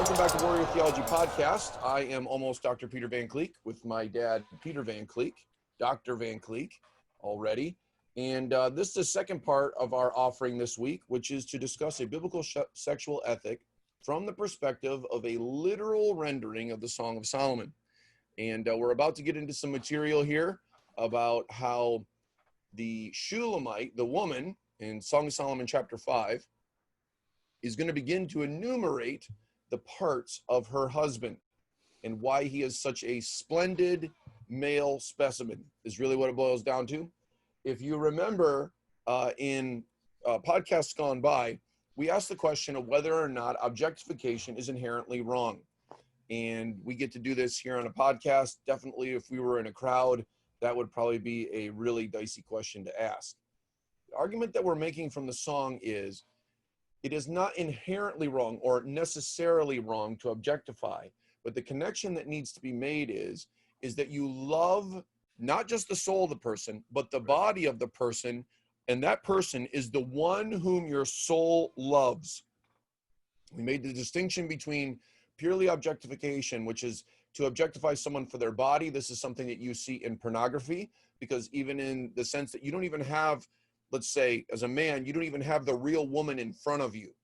Welcome back to Warrior Theology Podcast. I am almost Dr. Peter Van Cleek with my dad, Peter Van Cleek, Dr. Van Cleek already. And this is the second part of our offering this week, which is to discuss a biblical sexual ethic from the perspective of a literal rendering of the Song of Solomon. And we're about to get into some material here about how the Shulamite, the woman in Song of Solomon chapter 5, is going to begin to enumerate the parts of her husband and why he is such a splendid male specimen is really what it boils down to. If you remember in podcasts gone by, we asked the question of whether or not objectification is inherently wrong. And we get to do this here on a podcast. Definitely, if we were in a crowd, that would probably be a really dicey question to ask. The argument that we're making from the song is it is not inherently wrong or necessarily wrong to objectify, but the connection that needs to be made is that you love not just the soul of the person, but the body of the person, and that person is the one whom your soul loves. We made the distinction between purely objectification, which is to objectify someone for their body. This is something that you see in pornography, because even in the sense that you don't even have, let's say, as a man, you don't even have the real woman in front of you,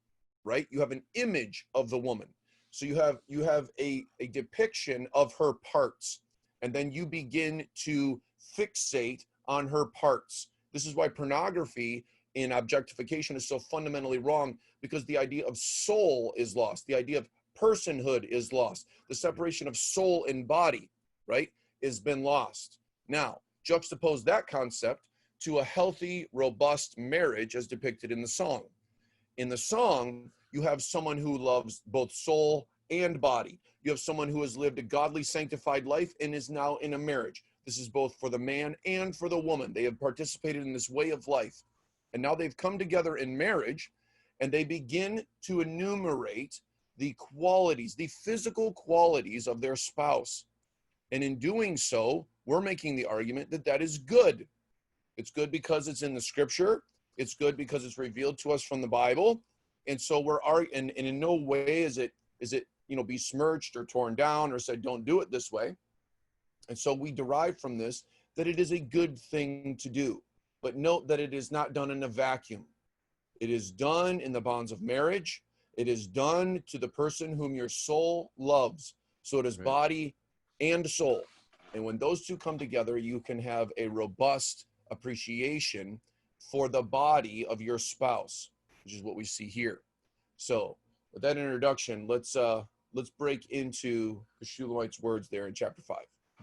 right? You have an image of the woman. So you have a depiction of her parts, and then you begin to fixate on her parts. This is why pornography in objectification is so fundamentally wrong, because the idea of soul is lost. The idea of personhood is lost. The separation of soul and body, right, has been lost. Now, juxtapose that concept to a healthy, robust marriage as depicted in the song. In the song, you have someone who loves both soul and body. You have someone who has lived a godly, sanctified life and is now in a marriage. This is both for the man and for the woman. They have participated in this way of life. And now they've come together in marriage, and they begin to enumerate the qualities, the physical qualities of their spouse. And in doing so, we're making the argument that that is good. It's good because it's in the scripture. It's good because it's revealed to us from the Bible. And so and in no way is it besmirched or torn down or said, don't do it this way. And so we derive from this that it is a good thing to do. But note that it is not done in a vacuum. It is done in the bonds of marriage. It is done to the person whom your soul loves. So it is body and soul. And when those two come together, you can have a robust appreciation for the body of your spouse, which is what we see here. So with that introduction, let's break into the Shulamite's words there in chapter 5.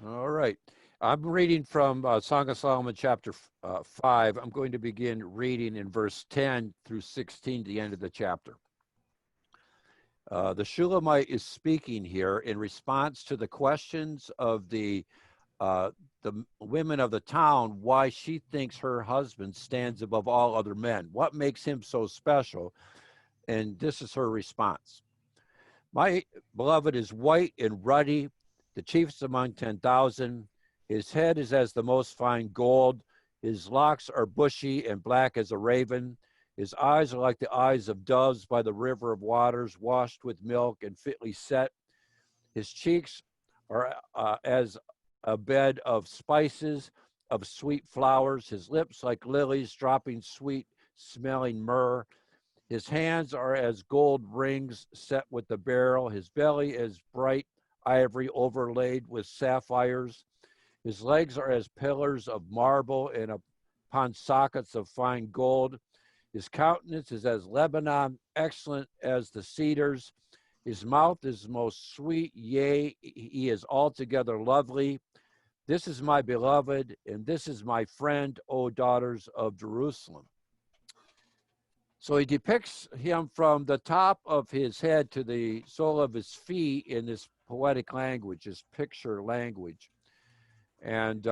All right. I'm reading from Song of Solomon chapter 5. I'm going to begin reading in verse 10 through 16, the end of the chapter. The Shulamite is speaking here in response to the questions of the women of the town, why she thinks her husband stands above all other men. What makes him so special? And this is her response. My beloved is white and ruddy, the chiefest among 10,000. His head is as the most fine gold. His locks are bushy and black as a raven. His eyes are like the eyes of doves by the river of waters, washed with milk and fitly set. His cheeks are as a bed of spices, of sweet flowers. His lips like lilies dropping sweet smelling myrrh. His hands are as gold rings set with the beryl. His belly is bright ivory overlaid with sapphires. His legs are as pillars of marble and upon sockets of fine gold. His countenance is as Lebanon, excellent as the cedars. His mouth is most sweet, yea, he is altogether lovely. This is my beloved, and this is my friend, O daughters of Jerusalem. So he depicts him from the top of his head to the sole of his feet in this poetic language, this picture language. And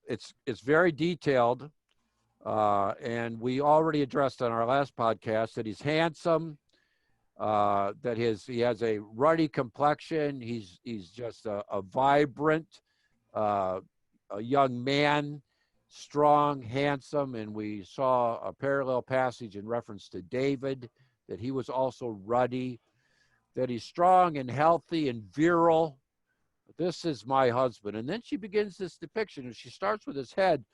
it's very detailed. And we already addressed on our last podcast that he's handsome, that he has a ruddy complexion. He's just a vibrant, a young man, strong, handsome, and we saw a parallel passage in reference to David, that he was also ruddy. that he's strong and healthy and virile. This is my husband. And then she begins this depiction, and she starts with his head.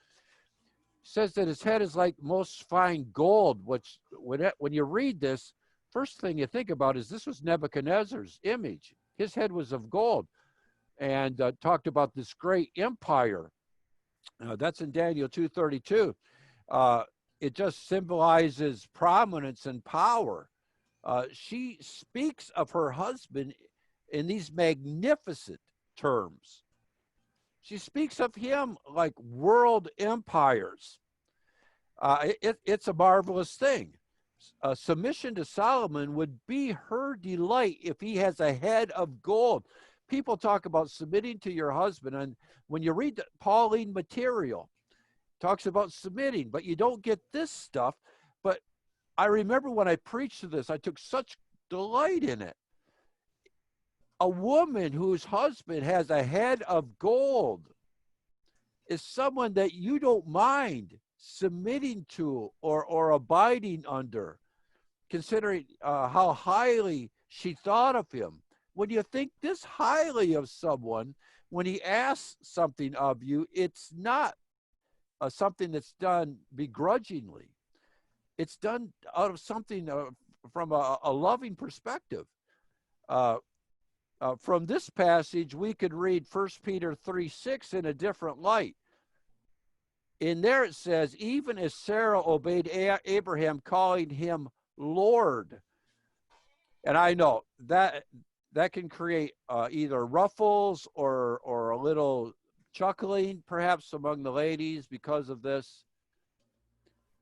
Says that his head is like most fine gold, which when you read this, first thing you think about is this was Nebuchadnezzar's image. His head was of gold, and talked about this great empire. That's in Daniel 2:32. It just symbolizes prominence and power. She speaks of her husband in these magnificent terms. She speaks of him like world empires. It's a marvelous thing. Submission to Solomon would be her delight if he has a head of gold. People talk about submitting to your husband, and when you read the Pauline material, it talks about submitting, but you don't get this stuff. But I remember when I preached to this, I took such delight in it. A woman whose husband has a head of gold is someone that you don't mind submitting to or abiding under, considering how highly she thought of him. When you think this highly of someone, when he asks something of you, it's not something that's done begrudgingly. It's done out of something from a loving perspective. From this passage, we could read 1 Peter 3:6 in a different light. In there it says, even as Sarah obeyed Abraham, calling him Lord. And I know that can create either ruffles or a little chuckling, perhaps among the ladies because of this.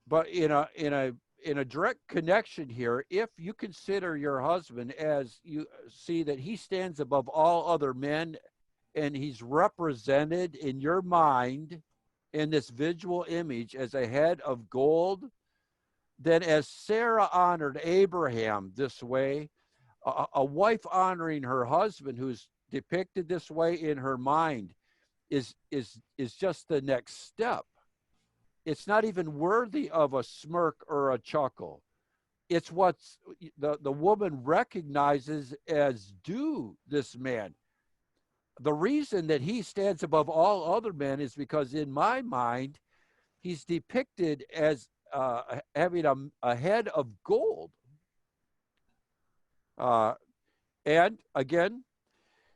But in a direct connection here, if you consider your husband as you see that he stands above all other men, and he's represented in your mind in this visual image as a head of gold, then as Sarah honored Abraham this way, a wife honoring her husband who's depicted this way in her mind is just the next step. It's not even worthy of a smirk or a chuckle. It's what the woman recognizes as due this man. The reason that he stands above all other men is because in my mind, he's depicted as having a head of gold. And again,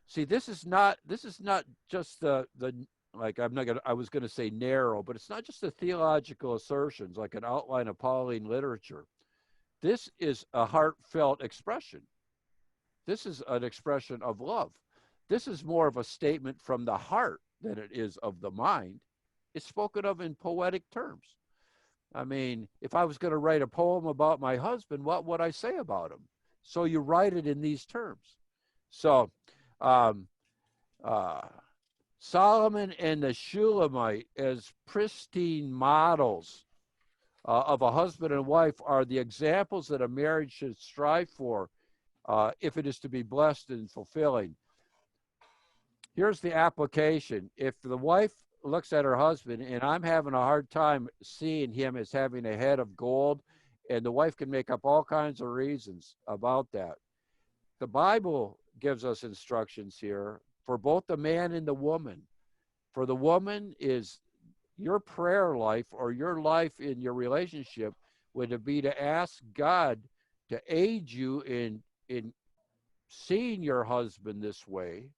see, this is not just the like I was gonna say narrow, but it's not just the theological assertions like an outline of Pauline literature. This is a heartfelt expression. This is an expression of love. This is more of a statement from the heart than it is of the mind. It's spoken of in poetic terms. I mean, if I was going to write a poem about my husband, what would I say about him? So you write it in these terms. So Solomon and the Shulamite as pristine models of a husband and wife are the examples that a marriage should strive for if it is to be blessed and fulfilling. Here's the application. If the wife looks at her husband, and I'm having a hard time seeing him as having a head of gold, and the wife can make up all kinds of reasons about that. The Bible gives us instructions here for both the man and the woman. For the woman is your prayer life or your life in your relationship would be to ask God to aid you in seeing your husband this way.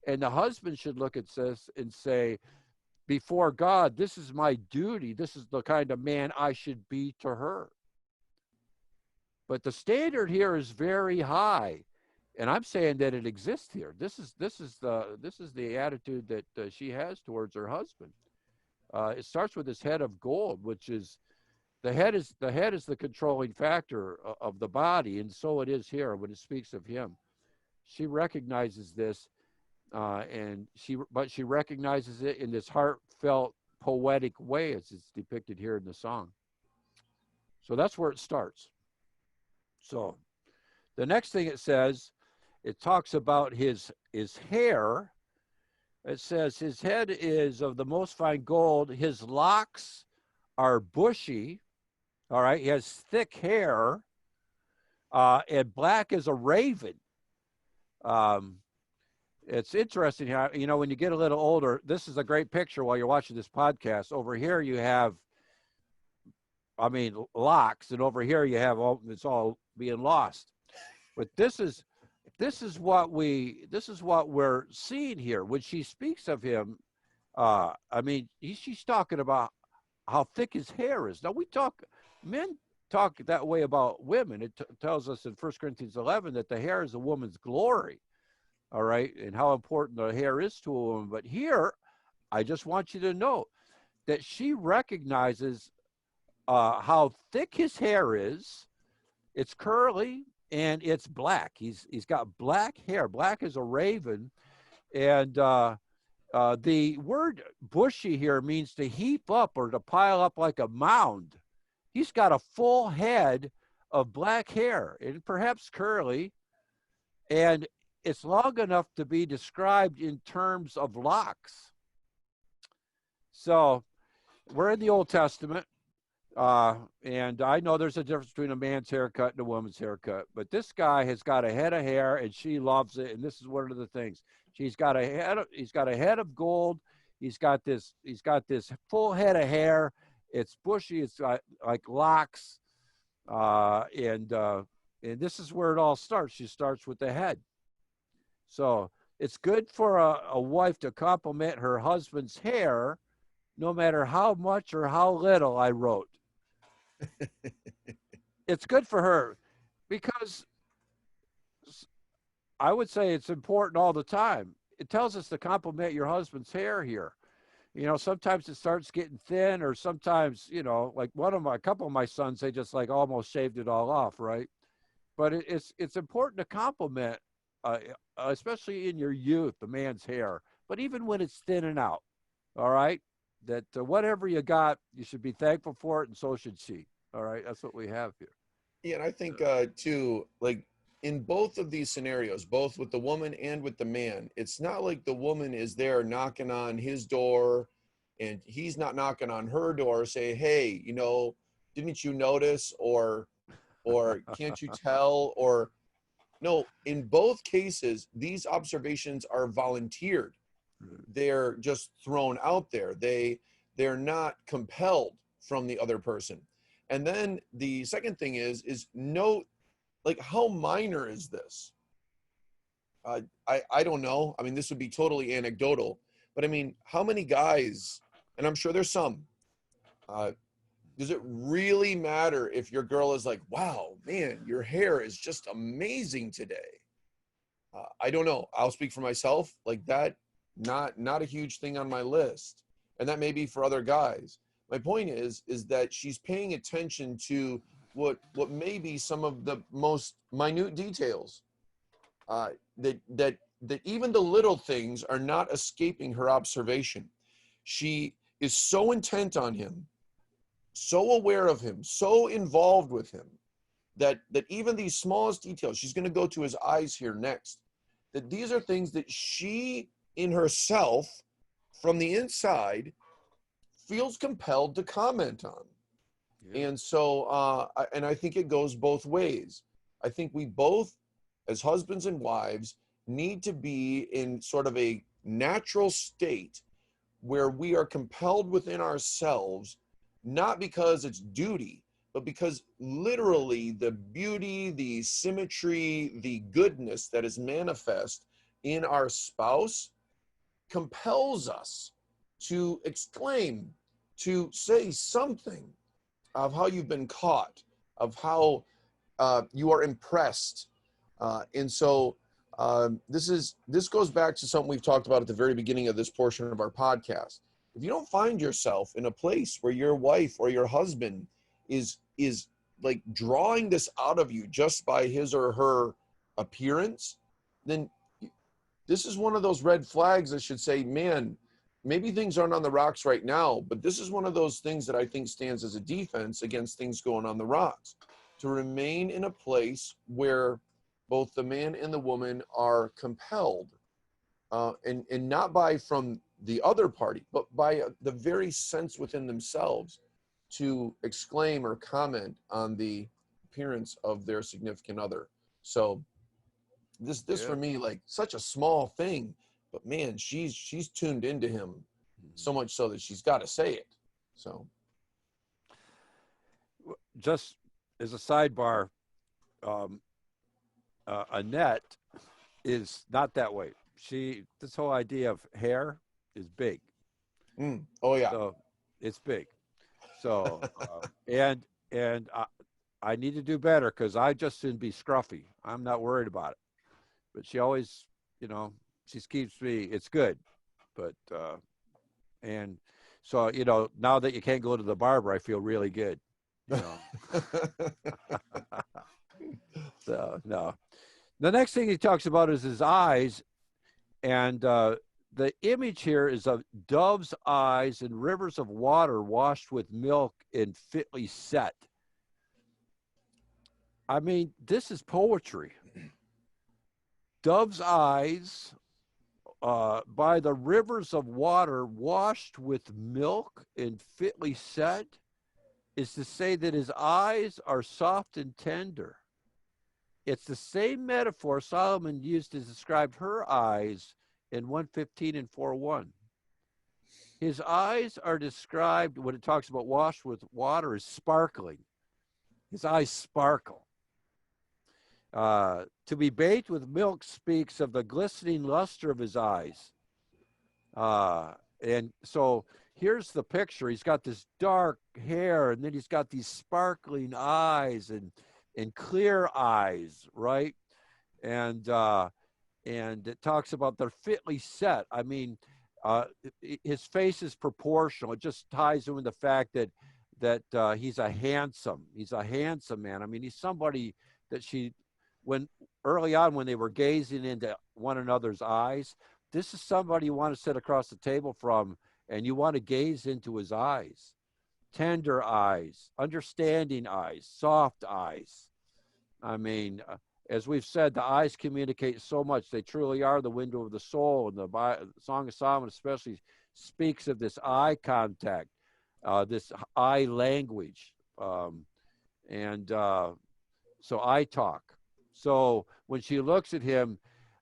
And the husband should look at this and say, before God, this is my duty. This is the kind of man I should be to her. But the standard here is very high. And I'm saying that it exists here. This is the attitude that she has towards her husband. It starts with this head of gold, which is the head is the controlling factor of the body, and so it is here when it speaks of him. She recognizes this, but she recognizes it in this heartfelt, poetic way as it's depicted here in the song. So that's where it starts. So the next thing it says, it talks about his hair. It says his head is of the most fine gold. His locks are bushy. All right. He has thick hair and black as a raven. Um, it's interesting how, you know, when you get a little older, this is a great picture while you're watching this podcast. Over here, you have, I mean, locks, and over here you have all, it's all being lost. But this is what we're seeing here. When she speaks of him, I mean, she's talking about how thick his hair is. Now men talk that way about women. It tells us in 1 Corinthians 11 that the hair is a woman's glory. All right, and how important the hair is to a woman. But here, I just want you to know that she recognizes how thick his hair is. It's curly and it's black. He's got black hair, black as a raven, and the word bushy here means to heap up or to pile up like a mound. He's got a full head of black hair, and perhaps curly, and it's long enough to be described in terms of locks. So we're in the Old Testament, and I know there's a difference between a man's haircut and a woman's haircut, but this guy has got a head of hair, and she loves it. And this is one of the things. He's got a head of gold. He's got this full head of hair. It's bushy. It's got like locks, and this is where it all starts. She starts with the head. So it's good for a wife to compliment her husband's hair, no matter how much or how little. I wrote. It's good for her because I would say it's important all the time. It tells us to compliment your husband's hair here. You know, sometimes it starts getting thin, or sometimes, you know, like a couple of my sons, they just like almost shaved it all off, right? But it's important to compliment, uh, especially in your youth, the man's hair. But even when it's thinning out, all right, that whatever you got, you should be thankful for it, and so should she. All right, that's what we have here. Yeah, and I think too, like in both of these scenarios, both with the woman and with the man, it's not like the woman is there knocking on his door and he's not knocking on her door, say, hey, you know, didn't you notice, or can't you tell, or no, in both cases, these observations are volunteered. They're just thrown out there. They're not compelled from the other person. And then the second thing is note, like, how minor is this? I don't know. I mean, this would be totally anecdotal, but I mean, how many guys, and I'm sure there's some, uh, does it really matter if your girl is like, wow, man, your hair is just amazing today? I don't know. I'll speak for myself. Like that, not a huge thing on my list, and that may be for other guys. My point is that she's paying attention to what may be some of the most minute details. Uh, that even the little things are not escaping her observation. She is so intent on him, so aware of him, so involved with him, that even these smallest details, she's going to go to his eyes here next, that these are things that she in herself from the inside feels compelled to comment on. Yeah. And so and I think it goes both ways. I think we both, as husbands and wives, need to be in sort of a natural state where we are compelled within ourselves, not because it's duty, but because literally the beauty, the symmetry, the goodness that is manifest in our spouse compels us to exclaim, to say something of how you've been caught, of how you are impressed. And so this goes back to something we've talked about at the very beginning of this portion of our podcast. If you don't find yourself in a place where your wife or your husband is like drawing this out of you just by his or her appearance, then this is one of those red flags that should say, man, maybe things aren't on the rocks right now, but this is one of those things that I think stands as a defense against things going on the rocks. To remain in a place where both the man and the woman are compelled, and not by from the other party, but by the very sense within themselves to exclaim or comment on the appearance of their significant other. So This for me, like such a small thing, but man, she's tuned into him so much so that she's got to say it. So just as a sidebar, Annette is not that way. This whole idea of hair is big. Oh yeah. So it's big. So and I need to do better because I just shouldn't be scruffy. I'm not worried about it. But she always, she keeps me. It's good, but and so now that you can't go to the barber, I feel really good. So no. The next thing he talks about is his eyes, and the image here is of dove's eyes and rivers of water washed with milk and fitly set. I mean, this is poetry. Dove's eyes by the rivers of water washed with milk and fitly set is to say that his eyes are soft and tender. It's the same metaphor Solomon used to describe her eyes in 115 and 4:1. His eyes are described, when it talks about washed with water, as sparkling. His eyes sparkle. To be bathed with milk speaks of the glistening luster of his eyes. And so here's the picture. He's got this dark hair, and then he's got these sparkling eyes and clear eyes, right? And it talks about they're fitly set. I mean, his face is proportional. It just ties in with the fact that he's a handsome man. I mean, he's somebody that when early on when they were gazing into one another's eyes, this is somebody you want to sit across the table from, and you want to gaze into his eyes. Tender eyes, understanding eyes, soft eyes. I mean, as we've said, the eyes communicate so much. They truly are the window of the soul. And the Song of Solomon especially speaks of this eye contact, this eye language. So eye talk. So when she looks at him,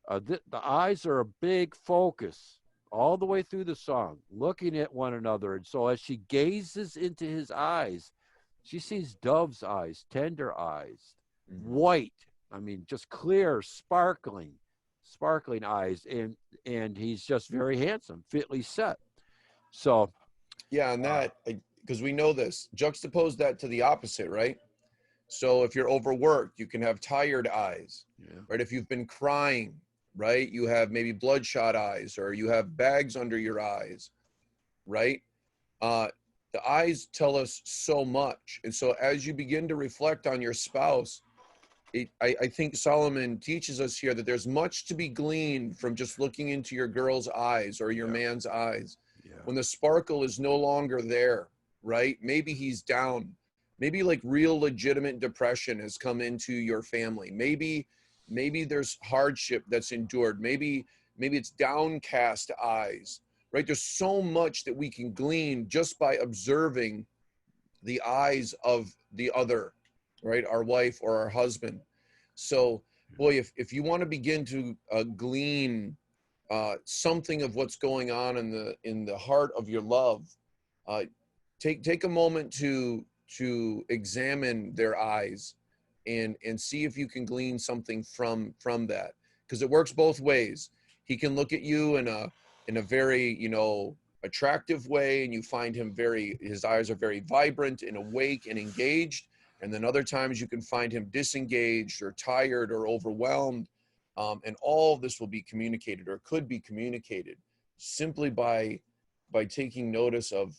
the eyes are a big focus all the way through the song, looking at one another. And so as she gazes into his eyes, she sees dove's eyes, tender eyes, white. I mean, just clear, sparkling eyes. And he's just very handsome, fitly set. So. Yeah, and that, because we know this, juxtapose that to the opposite, right? So if you're overworked, you can have tired eyes, right? If you've been crying, right, you have maybe bloodshot eyes, or you have bags under your eyes, right? The eyes tell us so much. And so as you begin to reflect on your spouse, I think Solomon teaches us here that there's much to be gleaned from just looking into your girl's eyes or your man's eyes. When the sparkle is no longer there, right? Maybe he's down. Maybe like real legitimate depression has come into your family. Maybe there's hardship that's endured. Maybe it's downcast eyes, right? There's so much that we can glean just by observing the eyes of the other, right? Our wife or our husband. So, boy, if you want to begin to glean something of what's going on in the heart of your love, take a moment to examine their eyes and see if you can glean something from that, because it works both ways. He can look at you in a very attractive way, and you find his eyes are very vibrant and awake and engaged, and then other times you can find him disengaged or tired or overwhelmed, and all of this will be communicated, or could be communicated, simply by taking notice of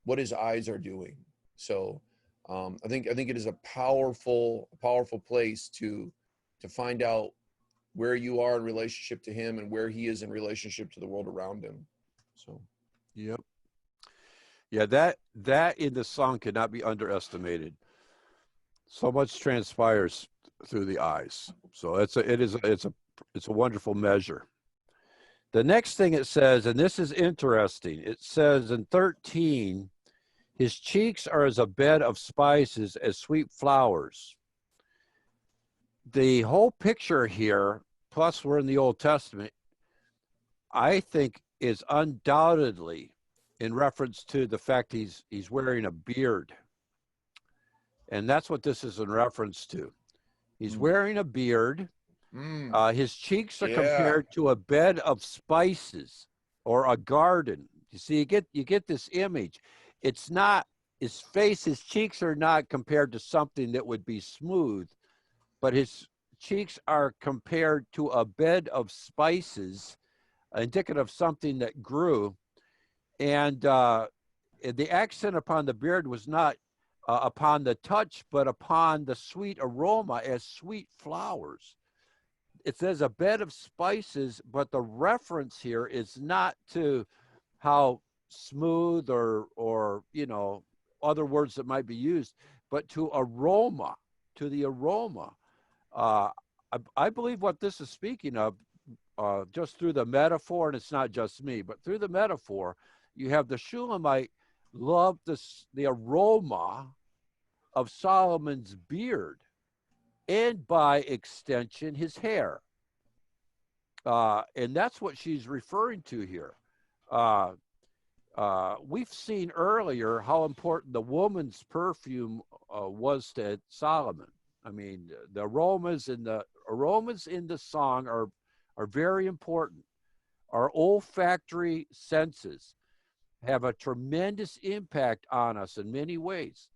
what his eyes are doing. So I think it is a powerful place to find out where you are in relationship to him and where he is in relationship to the world around him. So, yep. Yeah, that in the song cannot be underestimated. So much transpires through the eyes. So it's a wonderful measure. The next thing it says, and this is interesting, it says in 13, his cheeks are as a bed of spices, as sweet flowers. the whole picture here, plus we're in the Old Testament, I think is undoubtedly in reference to the fact he's wearing a beard. And that's what this is in reference to. He's wearing a beard. His cheeks are compared to a bed of spices or a garden. You see, you get this image. It's not his face, his cheeks are not compared to something that would be smooth, but his cheeks are compared to a bed of spices, indicative of something that grew. And the accent upon the beard was not upon the touch, but upon the sweet aroma as sweet flowers. It says a bed of spices, but the reference here is not to how smooth or other words that might be used, but to aroma, to the aroma. I believe what this is speaking of, just through the metaphor, and it's not just me, but through the metaphor, you have the Shulamite love the aroma of Solomon's beard, and by extension, his hair. And that's what she's referring to here. We've seen earlier how important the woman's perfume was to Solomon. I mean, the aromas in the song are very important. Our olfactory senses have a tremendous impact on us in many ways.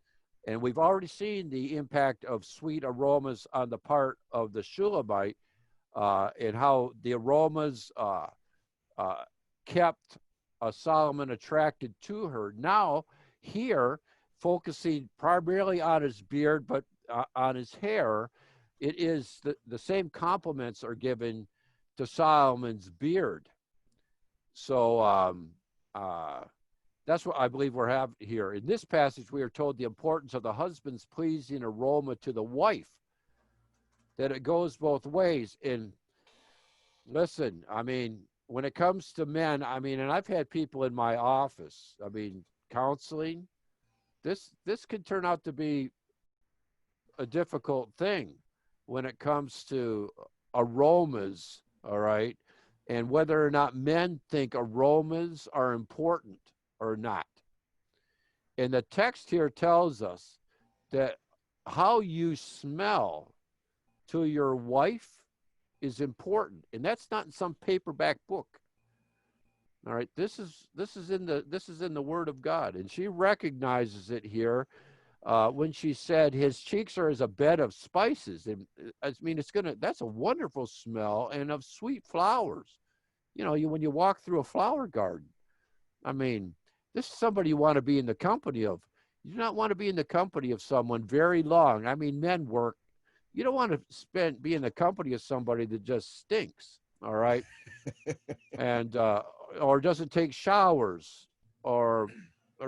And we've already seen the impact of sweet aromas on the part of the Shulamite, and how the aromas kept Solomon attracted to her. Now, here, focusing primarily on his beard, but on his hair, it is the same compliments are given to Solomon's beard. So that's what I believe we're having here. In this passage, we are told the importance of the husband's pleasing aroma to the wife, that it goes both ways. And listen, I mean, when it comes to men, I mean, and I've had people in my office, I mean, counseling, this can turn out to be a difficult thing when it comes to aromas, all right? And whether or not men think aromas are important or not. And the text here tells us that how you smell to your wife is important, and that's not in some paperback book. All right, this is in the Word of God, and she recognizes it here when she said his cheeks are as a bed of spices. And I mean, that's a wonderful smell, and of sweet flowers. You know, when you walk through a flower garden, I mean, this is somebody you want to be in the company of. You do not want to be in the company of someone very long. I mean, men work. You don't want to be in the company of somebody that just stinks, all right? And or doesn't take showers or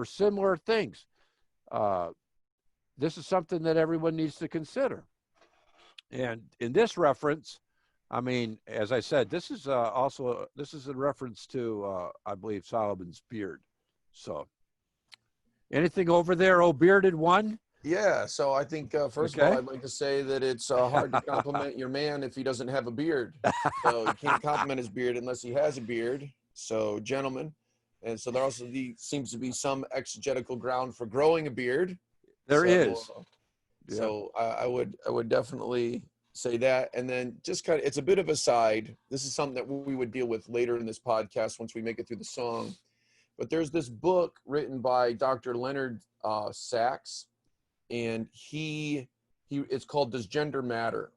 similar things. This is something that everyone needs to consider. And in this reference, I mean, as I said, this is in reference to I believe Solomon's beard. So, anything over there, oh bearded one? Yeah, so I think first of all, I'd like to say that it's hard to compliment your man if he doesn't have a beard. So you can't compliment his beard unless he has a beard. So gentlemen, and so there also seems to be some exegetical ground for growing a beard. There is. So I would definitely say that. And then just kind of, it's a bit of a side. This is something that we would deal with later in this podcast once we make it through the song. But there's this book written by Dr. Leonard Sachs, and it's called Does Gender Matter?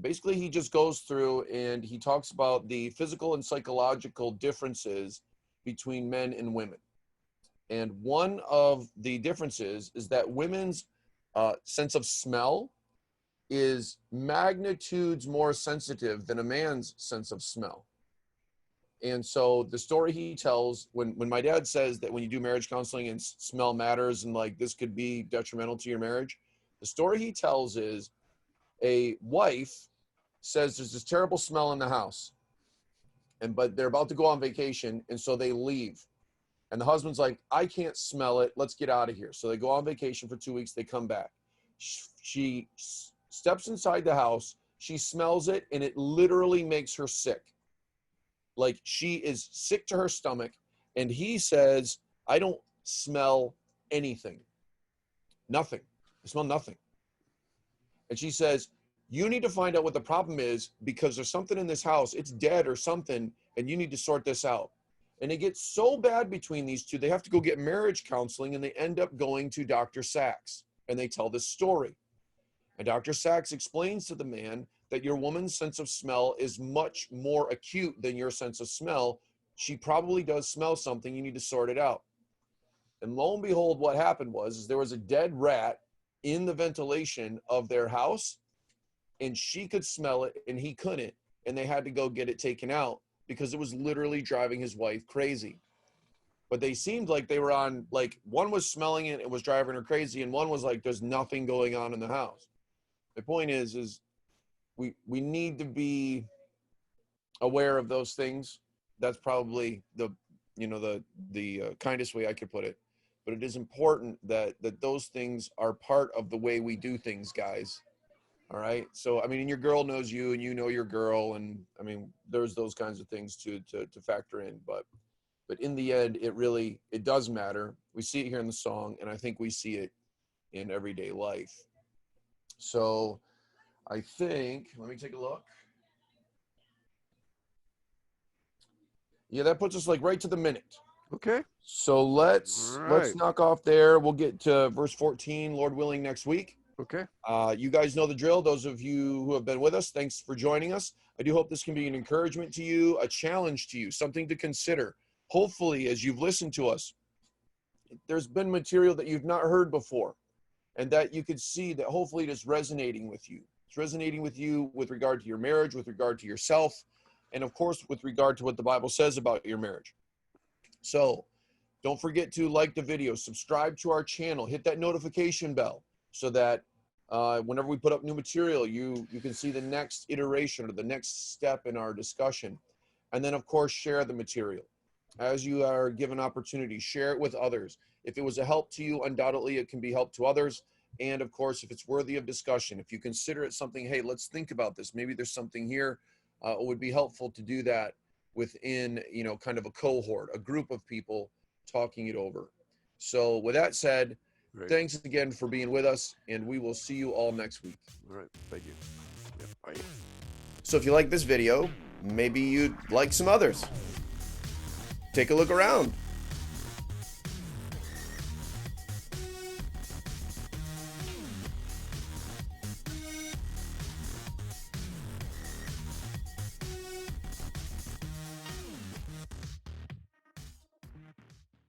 Basically, he just goes through and he talks about the physical and psychological differences between men and women. And one of the differences is that women's sense of smell is magnitudes more sensitive than a man's sense of smell. And so the story he tells, when my dad says that when you do marriage counseling and smell matters and like this could be detrimental to your marriage, the story he tells is a wife says there's this terrible smell in the house, but they're about to go on vacation, and so they leave. And the husband's like, I can't smell it. Let's get out of here. So they go on vacation for 2 weeks. They come back. She steps inside the house. she smells it and it literally makes her sick. Like she is sick to her stomach. And he says, I don't smell anything. Nothing. I smell nothing. And she says, you need to find out what the problem is because there's something in this house. It's dead or something, and you need to sort this out. And it gets so bad between these two, they have to go get marriage counseling, and they end up going to Dr. Sachs. And they tell this story. And Dr. Sachs explains to the man that your woman's sense of smell is much more acute than your sense of smell. She probably does smell something. You need to sort it out. And lo and behold, what happened was there was a dead rat in the ventilation of their house, and she could smell it and he couldn't. And they had to go get it taken out because it was literally driving his wife crazy. But they seemed like they were on, like one was smelling it, it was driving her crazy, and one was like, there's nothing going on in the house. The point is we need to be aware of those things. That's probably the kindest way I could put it. But it is important that those things are part of the way we do things, guys. All right. So, I mean, and your girl knows you and you know your girl. And I mean, there's those kinds of things to factor in. But in the end, it does matter. We see it here in the song, and I think we see it in everyday life. So I think, let me take a look. Yeah, that puts us like right to the minute. Okay. So let's knock off there. We'll get to verse 14, Lord willing, next week. Okay. You guys know the drill. Those of you who have been with us, thanks for joining us. I do hope this can be an encouragement to you, a challenge to you, something to consider. Hopefully, as you've listened to us, there's been material that you've not heard before, and that you could see that hopefully it is resonating with you. It's resonating with you with regard to your marriage, with regard to yourself, and of course, with regard to what the Bible says about your marriage. So don't forget to like the video, subscribe to our channel, hit that notification bell so that whenever we put up new material, you can see the next iteration or the next step in our discussion. And then, of course, share the material. As you are given opportunity, share it with others. If it was a help to you, undoubtedly it can be help to others. And of course, if it's worthy of discussion, if you consider it something, hey, let's think about this. Maybe there's something here. It would be helpful to do that within, kind of a cohort, a group of people talking it over. So with that said, thanks again for being with us, and we will see you all next week. All right. Thank you. Yep. Bye. So if you like this video, maybe you'd like some others. Take a look around.